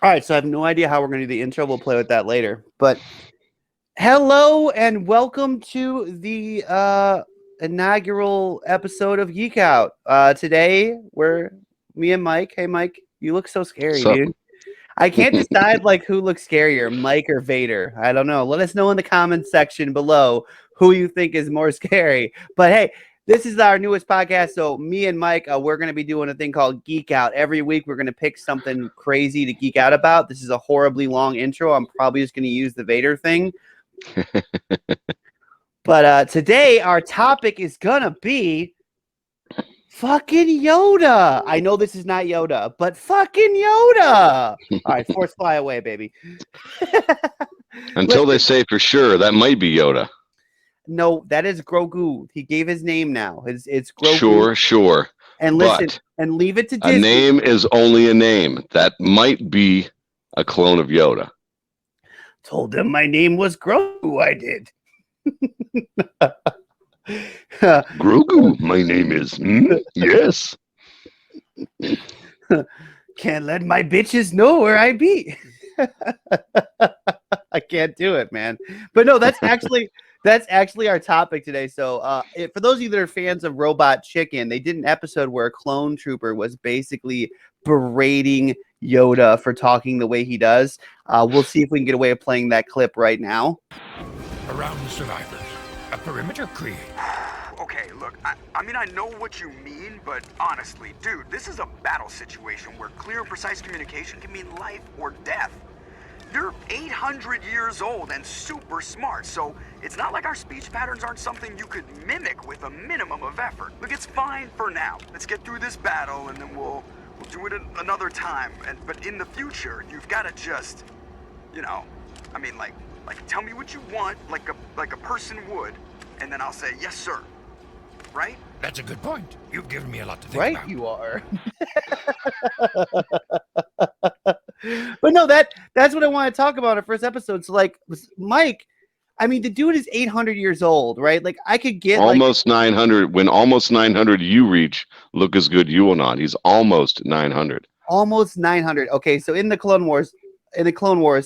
All right, so I have no idea how we're going to do the intro. We'll play with that later. But hello and welcome to the inaugural episode of Geek Out. Today we're me and Mike. Hey, Mike, you look so scary, So, dude. I can't decide like who looks scarier, Mike or Vader. I don't know. Let us know in the comments section below who you think is more scary. But hey, this is our newest podcast. So me and Mike, we're going to be doing a thing called Geek Out. Every week we're going to pick something crazy to geek out about. This is a horribly long intro. I'm probably just going to use the Vader thing. But today our topic is going to be fucking Yoda. I know this is not Yoda, but fucking Yoda. All right, force fly away, baby. until they say for sure, that might be Yoda. No, that is Grogu. He gave his name now. It's Grogu. Sure. And listen, But and leave it to a Disney. name is only a name. That might be a clone of Yoda. Told him my name was Grogu. I did. Grogu, my name is. Yes. Can't let my bitches know where I be. I can't do it, man. But no, that's actually our topic today. So for those of you that are fans of Robot Chicken, they did an episode where a clone trooper was basically berating Yoda for talking the way he does. We'll see if we can get away with playing that clip right now. Around the survivors, a perimeter created. Okay, look, I mean, I know what you mean, but honestly, dude, this is a battle situation where clear and precise communication can mean life or death. You're 800 years old and super smart, so it's not like our speech patterns aren't something you could mimic with a minimum of effort. Look, it's fine for now. Let's get through this battle, and then we'll do it another time. But in the future, you've got to just, I mean, like tell me what you want, like a person would, and then I'll say yes, sir. Right? That's a good point. You've given me a lot to think Right, about. you are. But no, that's what I want to talk about in our first episode. So, like, Mike, I mean, the dude is 800 years old, right? Like, I could get Almost 900. When almost 900 you reach, look as good you will not. He's almost 900. almost 900. Okay, so in the Clone Wars,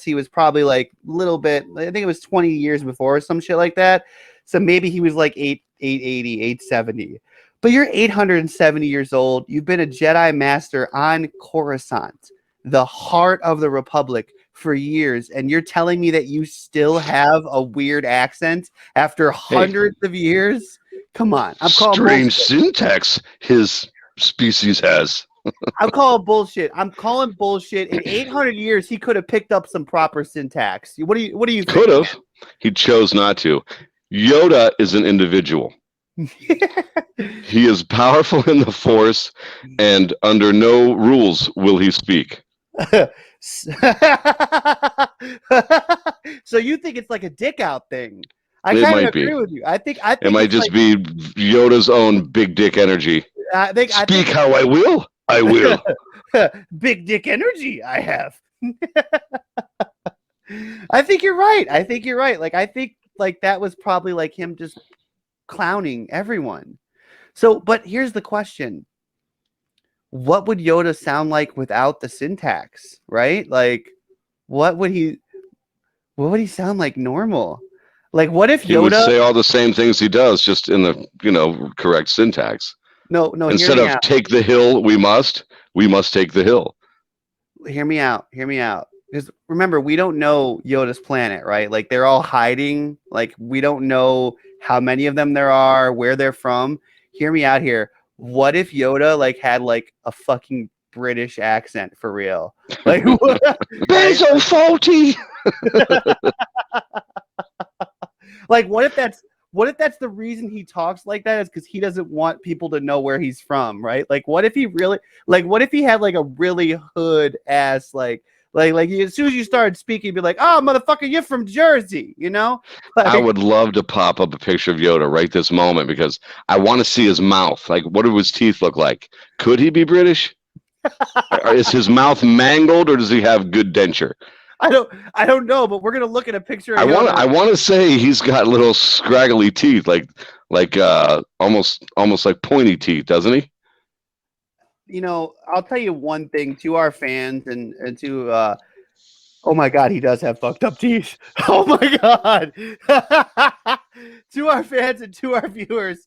he was probably like a little bit. I think it was 20 years before or some shit like that. So maybe he was like 880, 870. But you're 870 years old. You've been a Jedi Master on Coruscant, the heart of the Republic, for years, and you're telling me that you still have a weird accent after hundreds of years? Come on. I'm calling Strange bullshit. syntax his species has. I'm calling bullshit. In 800 years, he could have picked up some proper syntax. What do you think? Could have. He chose not to. Yoda is an individual. He is powerful in the Force, and under no rules will he speak. So you think it's like a dick out thing? I It kind of might be. agree with you. I think It might it's just like, be Yoda's own big dick energy. I think How I will. I will. big dick energy I have. I think you're right. Like, I think like that was probably like him just clowning everyone. So, but here's the question. What would Yoda sound like without the syntax, right? Like, what would he sound like normal? Like, what if He would Yoda say all the same things he does, just in the correct syntax. no, Instead of take the hill, we must take the hill. hear me out. Because remember, we don't know Yoda's planet, right? Like, they're all hiding. Like, we don't know how many of them there are, where they're from. Hear me out here. What if Yoda like had like a fucking British accent for real? Like, Basil faulty. like what if that's the reason he talks like that is because he doesn't want people to know where he's from, right? Like, what if he had like a really hood ass like as soon as you started speaking, you'd be like, oh motherfucker, you're from Jersey, you know? Like, I would love to pop up a picture of Yoda right this moment because I want to see his mouth. Like, what do his teeth look like? Could he be British? Is his mouth mangled or does he have good denture? I don't know, but we're gonna look at a picture of I Yoda. want to say he's got little scraggly teeth, like almost like pointy teeth, doesn't he? I'll tell you one thing to our fans and to oh my God, he does have fucked up teeth. Oh my God. To our fans and to our viewers,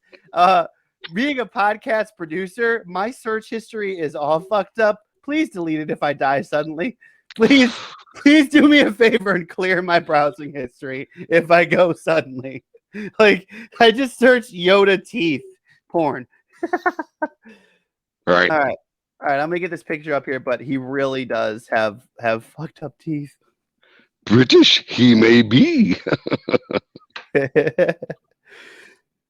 being a podcast producer, my search history is all fucked up. Please delete it if I die suddenly. Please do me a favor and clear my browsing history if I go suddenly. Like, I just searched Yoda teeth porn. Right. All right. I'm gonna get this picture up here, but he really does have fucked up teeth. British he may be.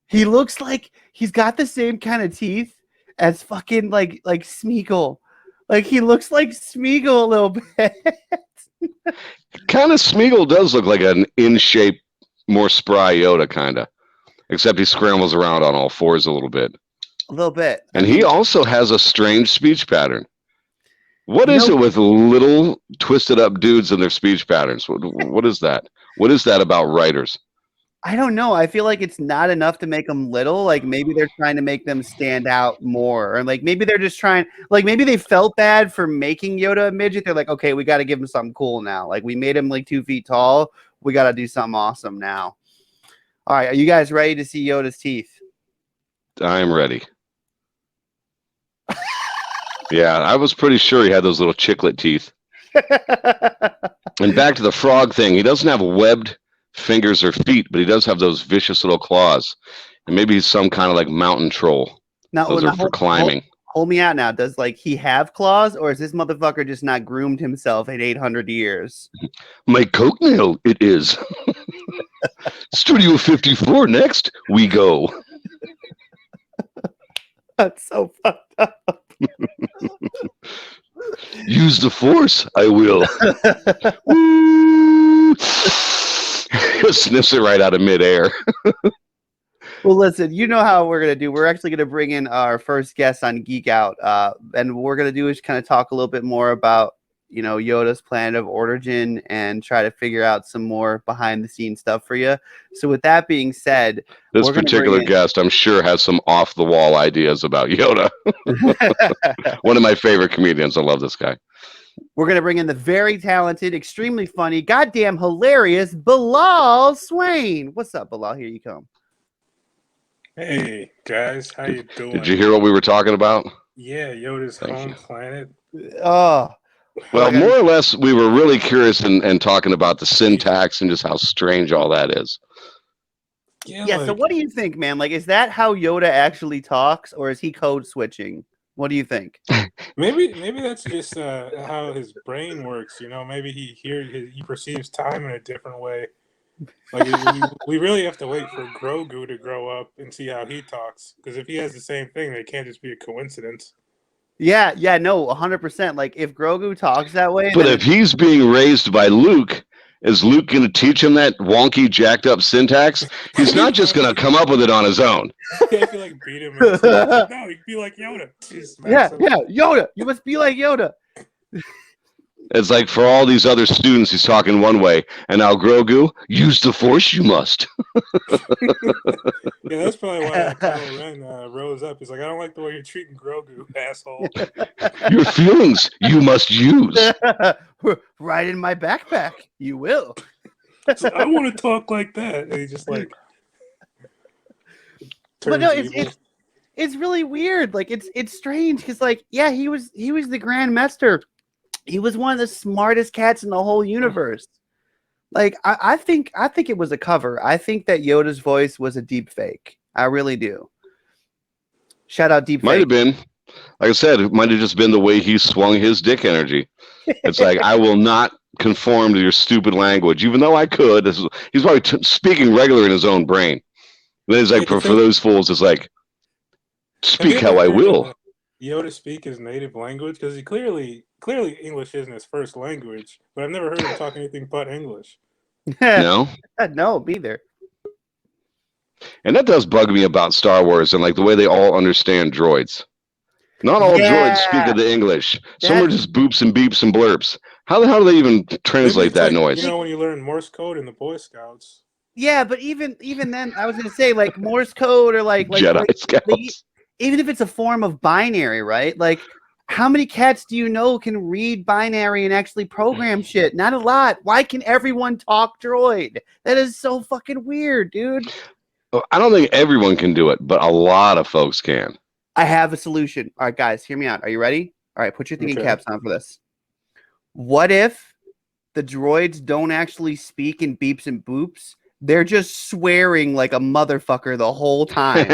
He looks like he's got the same kind of teeth as fucking like Smeagol. Like he looks like Smeagol a little bit. Kind of Smeagol does look like an in shape, more spry Yoda kind of, except he scrambles around on all fours a little bit. A little bit. And he also has a strange speech pattern. What is it with little twisted up dudes and their speech patterns? What is that? What is that about writers? I don't know. I feel like it's not enough to make them little. Like maybe they're trying to make them stand out more, or like maybe they're just trying. Like maybe they felt bad for making Yoda a midget. They're like, okay, we got to give him something cool now. Like we made him like 2 feet tall. We got to do something awesome now. All right, are you guys ready to see Yoda's teeth? I'm ready. Yeah, I was pretty sure he had those little chiclet teeth. And back to the frog thing, he doesn't have webbed fingers or feet, but he does have those vicious little claws. And maybe he's some kind of like mountain troll. Those are for climbing. Hold me out now. Does like he have claws, or is this motherfucker just not groomed himself in 800 years? My coat nail, it is. Studio 54, next we go. That's so fucked up. Use the force, I will. Woo! Sniffs it right out of midair. Well, listen, you know how we're going to do. We're actually going to bring in our first guest on Geek Out. And what we're going to do is kind of talk a little bit more about, Yoda's planet of origin and try to figure out some more behind the scenes stuff for you. So with that being said, this particular guest, I'm sure, has some off the wall ideas about Yoda. One of my favorite comedians. I love this guy. We're going to bring in the very talented, extremely funny, goddamn hilarious Bilal Swain. What's up, Bilal? Here you come. Hey guys, how you doing? Did you hear what we were talking about? Yeah, Yoda's home planet. Oh, well, more or less, we were really curious and talking about the syntax and just how strange all that is. Yeah. So, what do you think, man? Like, is that how Yoda actually talks, or is he code switching? What do you think? Maybe that's just how his brain works. Maybe he perceives time in a different way. Like we really have to wait for Grogu to grow up and see how he talks. Because if he has the same thing, they can't just be a coincidence. Yeah, no, 100%. Like if Grogu talks that way, but if he's being raised by Luke, is Luke going to teach him that wonky, jacked up syntax? He's not just going to come up with it on his own. Yeah, I feel like beat him. No, he'd be like Yoda. Yeah, Yoda. You must be like Yoda. It's like for all these other students, he's talking one way, and now Grogu, use the Force, you must. Yeah, that's probably why Kylo Ren rose up. He's like, I don't like the way you're treating Grogu, asshole. Your feelings, you must use. Right in my backpack, you will. So I want to talk like that, and he just like. But no, it's really weird. Like it's strange because he was the Grand Master. He was one of the smartest cats in the whole universe. Like I think it was a cover. I think that Yoda's voice was a deep fake. I really do. Shout out deep fake. Might have been. Like I said, it might have just been the way he swung his dick energy. It's like, I will not conform to your stupid language, even though I could. He's probably speaking regular in his own brain. Then it's like, for those fools, it's like, speak how I will. Yoda speak his native language? Because he clearly English isn't his first language, but I've never heard him talk anything but English. No? No, me either. And that does bug me about Star Wars and like the way they all understand droids. Not all droids speak of the English. Some are just boops and beeps and blurps. How the hell do they even translate that noise? When you learn Morse code in the Boy Scouts. Yeah, but even then, I was going to say Morse code or like Jedi Scouts. Even if it's a form of binary, right? Like How many cats do you know can read binary and actually program shit? Not a lot. Why can everyone talk droid? That is so fucking weird, dude. I don't think everyone can do it, but a lot of folks can. I have a solution. All right, guys, hear me out. Are you ready? All right, put your thinking Okay. caps on for this. What if the droids don't actually speak in beeps and boops? They're just swearing like a motherfucker the whole time.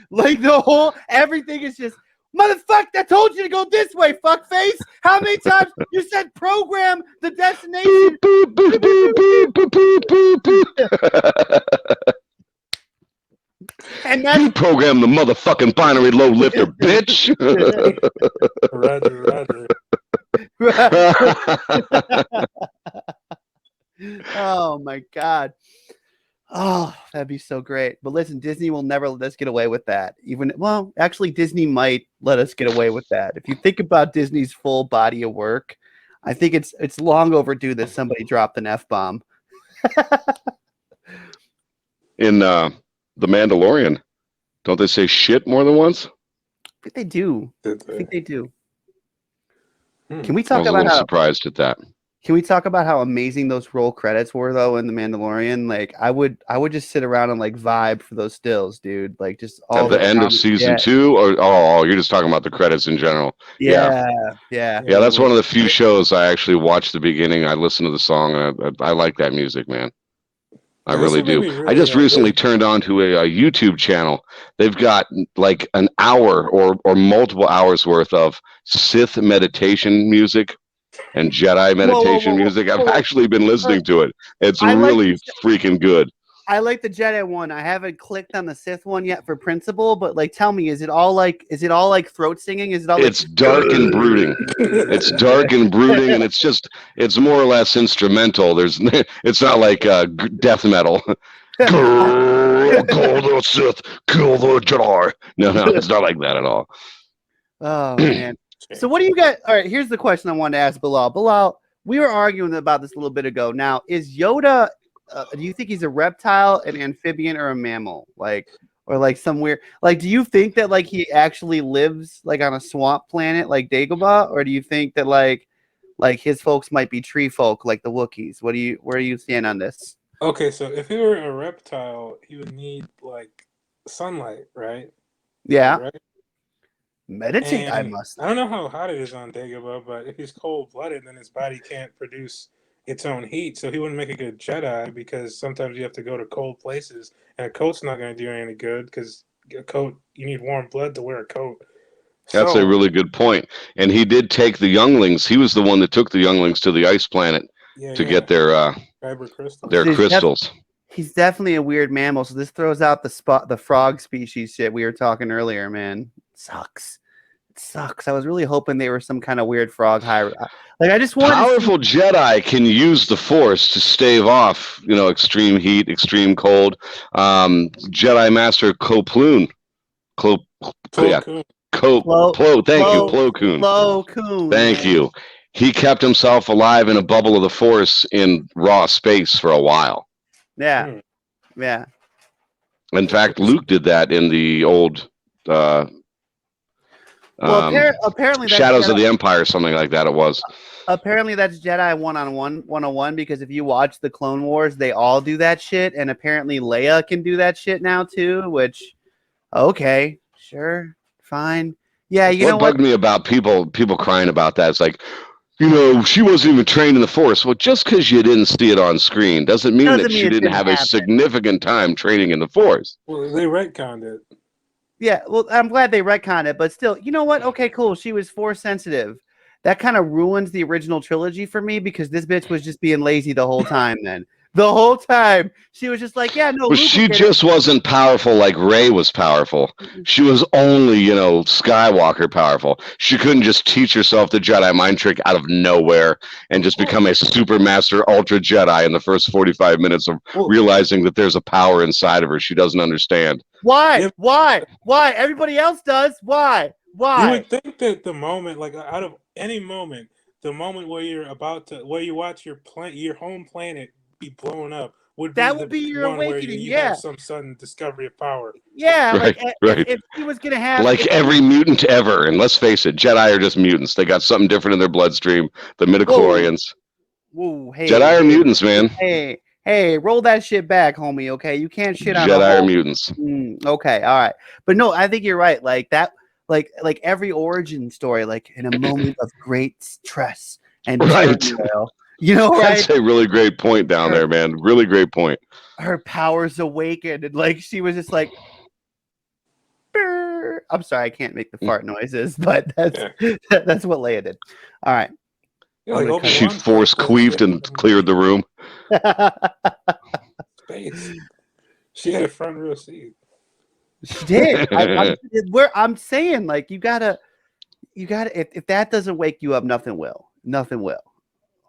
like the whole everything is just motherfucker. I told you to go this way, fuckface. How many times you said program the destination? Boop, boop, boop, boop, boop, boop, boop, boop. And You that's program the motherfucking binary load lifter, bitch. Roger. oh my god. Oh, that'd be so great. But listen, Disney will never let us get away with that. Actually, Disney might let us get away with that. If you think about Disney's full body of work, I think it's long overdue that somebody dropped an F-bomb. In The Mandalorian, don't they say shit more than once? I think they do. Did I think they do. Hmm. Can we I talk was a about little how surprised at that. Can we talk about how amazing those roll credits were though in The Mandalorian? Like I would just sit around and like vibe for those stills, dude. Like just all At the end of season 2, or you're just talking about the credits in general. Yeah. Yeah, that's one of the few shows I actually watched the beginning. I listened to the song, and I like that music, man. I Yeah, this really one made do. me I really, just recently good. turned on to a YouTube channel. They've got like an hour or multiple hours worth of Sith meditation music and Jedi meditation music. I've actually been listening to it. It's I like really freaking good. I like the Jedi one. I haven't clicked on the Sith one yet for principle, but like tell me, is it all like throat singing? Is it all It's dark and brooding. It's dark and brooding, and it's more or less instrumental. It's not like death metal. Kill the Sith, kill the Jedi. No, it's not like that at all. Oh man. So what do you got? All right, here's the question I wanted to ask Bilal. Bilal, we were arguing about this a little bit ago. Now, is Yoda do you think he's a reptile, an amphibian, or a mammal? Or like some weird do you think that like he actually lives like on a swamp planet like Dagobah? Or do you think that like his folks might be tree folk like the Wookiees? Where do you stand on this? Okay, so if he were a reptile, he would need like sunlight, right? Yeah. Right? Meditate, I And must. I don't know how hot it is on Dagobah, but if he's cold-blooded, then his body can't produce its own heat, so he wouldn't make a good Jedi because sometimes you have to go to cold places, and a coat's not going to do any good because a coat, you need warm blood to wear a coat. That's a So, really good point. And he did take the younglings. He was the one that took the younglings to the ice planet to get their Kyber crystals. their So crystals. he's definitely a weird mammal. So this throws out the frog species shit we were talking earlier, man. Sucks. It sucks. I was really hoping they were some kind of weird frog hybrid. Like I just wanted Powerful Jedi can use the Force to stave off, extreme heat, extreme cold. Jedi Master Plo Thank you, Plo Koon. Plo Koon. Thank you. He kept himself alive in a bubble of the Force in raw space for a while. Yeah. Yeah. In fact, Luke did that in the old apparently that's Shadows Jedi, of the Empire, something like that. It was. apparently that's Jedi 101 because if you watch the Clone Wars, they all do that shit, and apparently Leia can do that shit now too. Which, okay, sure, fine, yeah. You know What bugged me about people crying about that? It's like, she wasn't even trained in the Force. Well, just because you didn't see it on screen doesn't mean that she it didn't have a happen. significant time training in the Force. Well, they retconned it. Yeah, well, I'm glad they retconned it, but still, you know what? Okay, cool. She was Force sensitive. That kind of ruins the original trilogy for me because this bitch was just being lazy the whole time. Then the whole time she was just like, yeah, no. Well, she just wasn't powerful like Rey was powerful. She was only, Skywalker powerful. She couldn't just teach herself the Jedi mind trick out of nowhere and just become a super master ultra Jedi in the first 45 minutes of realizing that there's a power inside of her she doesn't understand. Why? Yep. Why? Everybody else does. Why? You would think that the moment, like out of any moment, the moment where you watch your home planet be blown up would be That the would be your one where awakening. you Yeah, have some sudden discovery of power. yeah. Right, Like right. if he was gonna have Like if he- every mutant ever, and let's face it, Jedi are just mutants. They got something different in their bloodstream. The whoa, midichlorians. whoa, Jedi are hey, mutants, man. hey, roll that shit back, homie. Okay, you can't shit on a Jedi are whole. mutants. Okay, all right, but no, I think you're right. Like that, like every origin story, like in a moment of great stress and Right. turmoil, you know, right? That's a really great point down Her, there, man. Really great point. her powers awakened, and like she was just like, "Brr." I'm sorry, I can't make the fart noises, but that's what Leia did. All right, Yeah, I'm like gonna cut She Obi-Wan force queefed and cleared the room. space. She had a front row seat. She did. I'm saying, like, you gotta. If that doesn't wake you up, nothing will. Nothing will.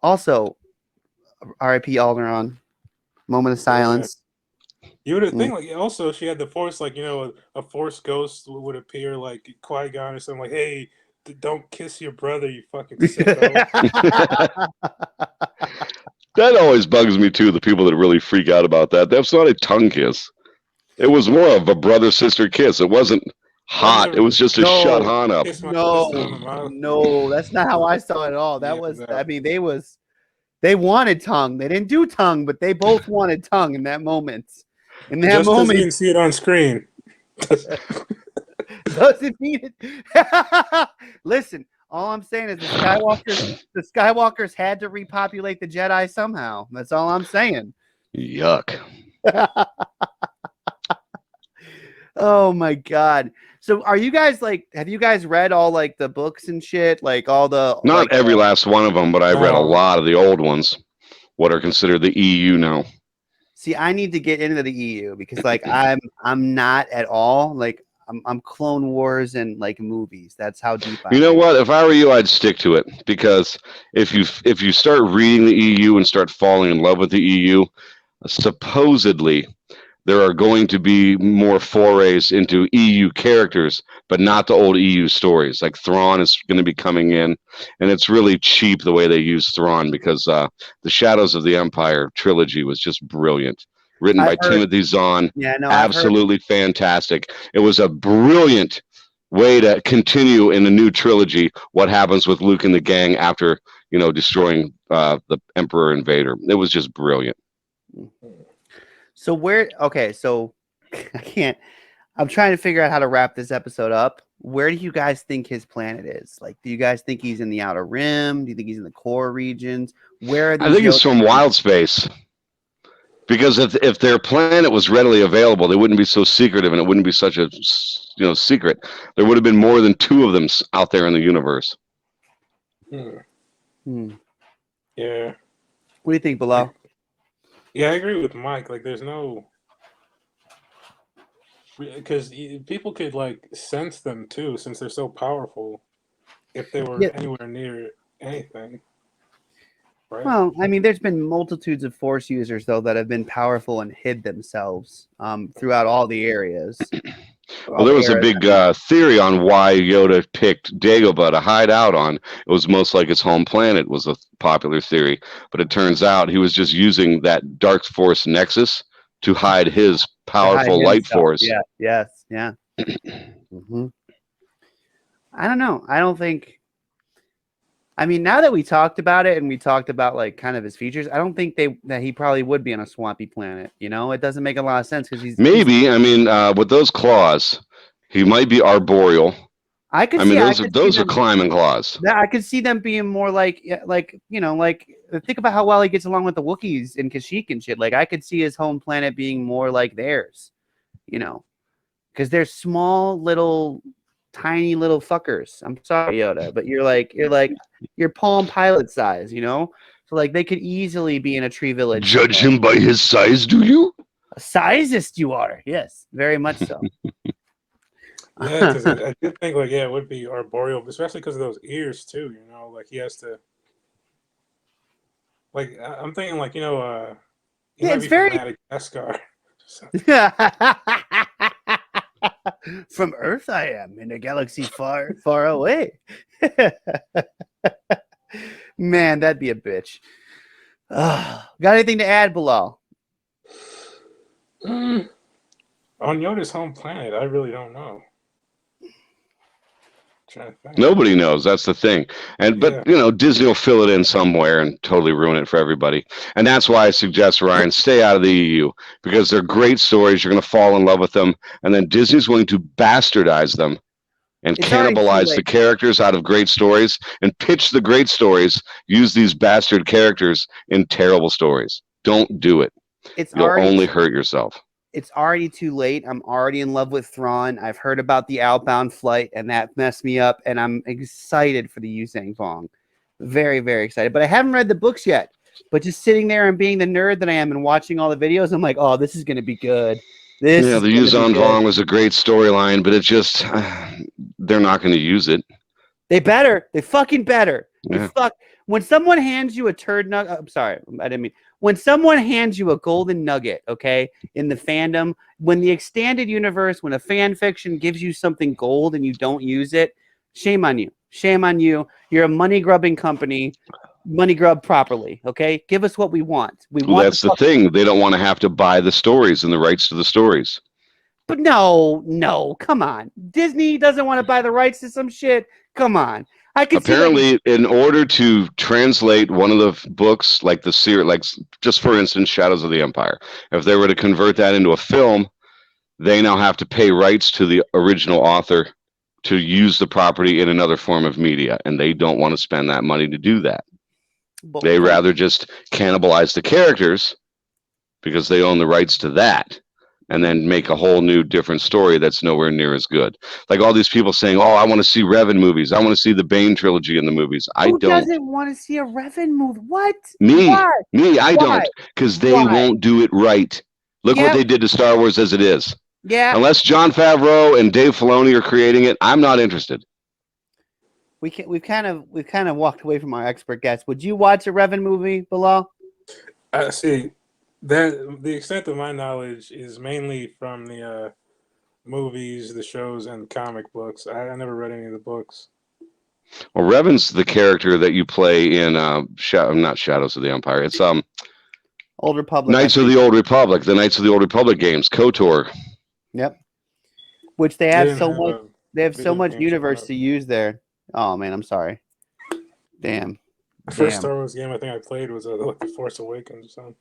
Also, R.I.P. Alderaan. Moment of silence. You would have think like also she had the force, like a force ghost would appear like Qui-Gon or something like, hey, don't kiss your brother, you fucking sicko. That always bugs me too. The people that really freak out about that. That's not a tongue kiss. It was more of a brother sister kiss. It wasn't hot. It was just to shut Han up. Kiss my sister on the mouth. No, that's not how I saw it at all. That was, I mean, they wanted tongue. They didn't do tongue, but they both wanted tongue in that moment. In that Just because moment, you didn't see it on screen. doesn't mean it. Listen, all I'm saying is the Skywalkers had to repopulate the Jedi somehow. That's all I'm saying. Yuck. Oh my god. So are you guys like, have you guys read all like the books and shit? Like all the Not every last one of them, but I've read a lot of the old ones. What are considered the EU now. See, I need to get into the EU because like I'm not at all like I'm Clone Wars and like movies. That's how deep I You know am. what? If I were you, I'd stick to it because if you start reading the EU and start falling in love with the EU, supposedly there are going to be more forays into EU characters, but not the old EU stories. Like Thrawn is going to be coming in, and it's really cheap the way they use Thrawn because the Shadows of the Empire trilogy was just brilliant. Written by Timothy Zahn, absolutely fantastic. It was a brilliant way to continue in the new trilogy what happens with Luke and the gang after destroying the Emperor and Vader. It was just brilliant. So so I'm trying to figure out how to wrap this episode up. Where do you guys think his planet is? Like, do you guys think he's in the outer rim? Do you think he's in the core regions? Where are these? I think it's from wild space. Because if their planet was readily available, they wouldn't be so secretive, and it wouldn't be such a secret. There would have been more than 2 of them out there in the universe. Yeah. What do you think, Bilal? Yeah, I agree with Mike. Like, there's no, because people could like sense them too, since they're so powerful. If they were anywhere near anything. Right? Well, I mean, there's been multitudes of Force users though that have been powerful and hid themselves throughout all the areas. Well, there was a big theory on why Yoda picked Dagobah to hide out on. It was most like his home planet was a popular theory, but it turns out he was just using that dark force nexus to hide his powerful light force. Yeah. Yes. Yeah. Mm-hmm. I don't know. I don't think. I mean, now that we talked about it and we talked about like kind of his features, I don't think that he probably would be on a swampy planet. It doesn't make a lot of sense because he's I mean, with those claws, he might be arboreal. I could. Those are climbing claws. Yeah, I could see them being more like think about how well he gets along with the Wookiees and Kashyyyk and shit. Like I could see his home planet being more like theirs, because they're small little. Tiny little fuckers. I'm sorry, Yoda, but you're Palm Pilot size, So like they could easily be in a tree village. Judge him by his size, do you? A sizest you are. Yes, very much so. Yeah, because I did think it would be arboreal, especially because of those ears too. Like he has to. Like I'm thinking, he might be from Madagascar. From Earth I am, in a galaxy far, far away. Man, that'd be a bitch. Got anything to add, Bilal? On Yoda's home planet, I really don't know. Trying to think. Nobody knows. That's the thing. But Yeah. you know, Disney will fill it in somewhere and totally ruin it for everybody. And that's why I suggest, Ryan, stay out of the EU, because they're great stories. You're going to fall in love with them, and then Disney's going to bastardize them and It's already too cannibalize the late. characters out of great stories and pitch the great stories. Use these bastard characters in terrible stories. Don't do it. It's You'll already only hurt yourself. it's already too late. I'm already in love with Thrawn. I've heard about the outbound flight, and that messed me up. And I'm excited for the Yuzhang Fong. Very, very excited. But I haven't read the books yet. But just sitting there and being the nerd that I am and watching all the videos, I'm like, oh, this is going to be good. This Yeah, is the going to be Yuzan good. Vong was a great storyline, but it just they're not going to use it. They better. They fucking better. Yeah. When someone hands you a turd nugget, I'm sorry, I didn't mean. When someone hands you a golden nugget, okay, in the fandom, when the extended universe, when a fan fiction gives you something gold and you don't use it, shame on you. Shame on you. You're a money grubbing company. Money grub properly, okay? Give us what we want. We Well, want that's the thing. They don't want to have to buy the stories and the rights to the stories. But no, come on. Disney doesn't want to buy the rights to some shit. Come on. I can see Apparently, in order to translate one of the books, like the series, like just for instance, Shadows of the Empire, if they were to convert that into a film, they now have to pay rights to the original author to use the property in another form of media, and they don't want to spend that money to do that. They rather just cannibalize the characters because they own the rights to that, and then make a whole new different story that's nowhere near as good. Like all these people saying, "Oh, I want to see Revan movies. I want to see the Bane trilogy in the movies." I Who don't. doesn't want to see a Revan movie? What? Me, Why? I Why? don't, because they Why? won't do it right. Look what Yep. they did to Star Wars as it is. Yeah. Unless Jon Favreau and Dave Filoni are creating it, I'm not interested. We've kind of walked away from our expert guest. Would you watch a Revan movie, Bilal? See, that the extent of my knowledge is mainly from the movies, the shows, and comic books. I never read any of the books. Well, Revan's the character that you play in not Shadows of the Empire. It's Old Republic. Knights of the Old Republic, the Knights of the Old Republic games, KOTOR. Yep. Which they They have didn't so have much. a They have so video much game universe coming to use there. Oh man, I'm sorry. Damn. The first Damn. Star Wars game I think I played was like The Force Awakens or something.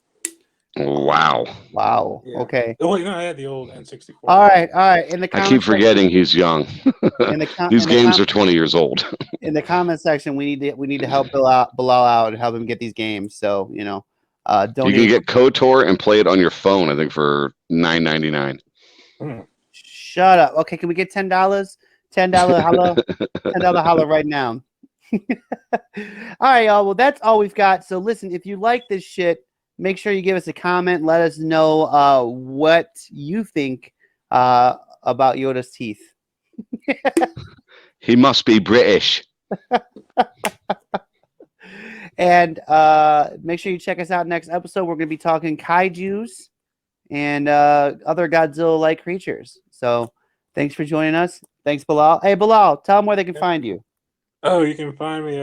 Wow. Wow. Yeah. Okay. Oh wait, no, I had the old N64. All right. In the I comments keep forgetting he's young. These games are 20 years old. in the comment section, we need to help Bilal out and help him get these games. So You donate. can get KOTOR and play it on your phone, I think, for $9.99. Shut up. Okay, can we get $10? $10 holla. $10 holla right now. All right, y'all. Well, that's all we've got. So listen, if you like this shit, make sure you give us a comment. Let us know what you think about Yoda's teeth. He must be British. And make sure you check us out next episode. We're going to be talking kaijus and other Godzilla-like creatures. So thanks for joining us. Thanks, Bilal. Hey, Bilal, tell them where they can find you. Oh, you can find me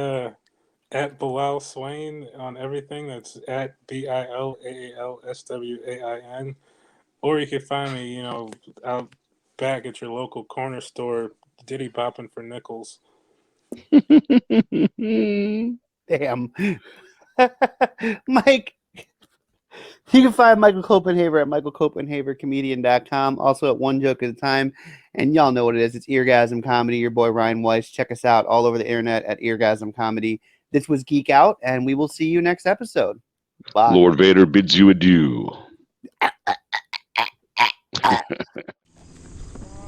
at Bilal Swain on everything. That's at BILAALSWAIN. Or you can find me, out back at your local corner store, diddy bopping for nickels. Damn. Mike. You can find Michael Copenhaver at michaelcopenhavercomedian.com. Also at One Joke at a Time. And y'all know what it is. It's Eargasm Comedy. Your boy Ryan Weiss. Check us out all over the internet at Eargasm Comedy. This was Geek Out, and we will see you next episode. Bye. Lord Vader bids you adieu.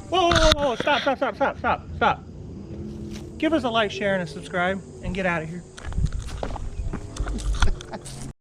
Whoa. Stop. Give us a like, share, and a subscribe, and get out of here.